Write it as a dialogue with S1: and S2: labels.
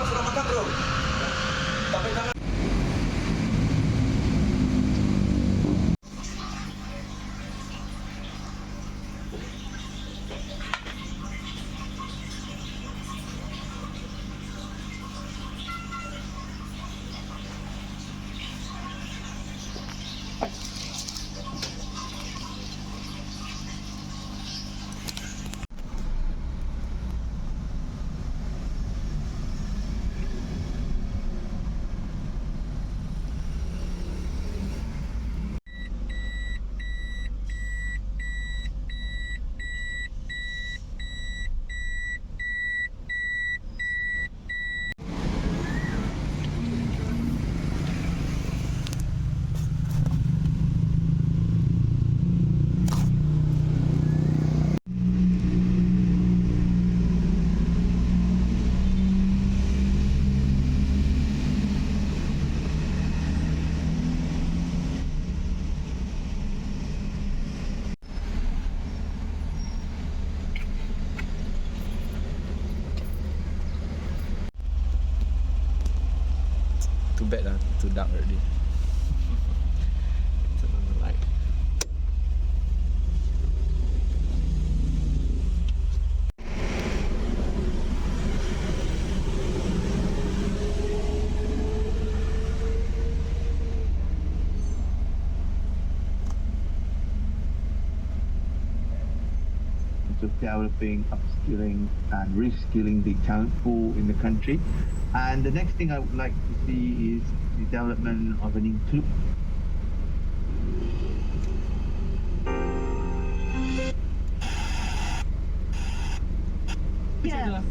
S1: sudah makan bro? Sampai tangan.
S2: Too bad lah, too dark already. Turn on the light.
S3: Of developing, upskilling and reskilling the talent pool in the country. And the next thing I would like to see is the development of an include.
S4: Yeah.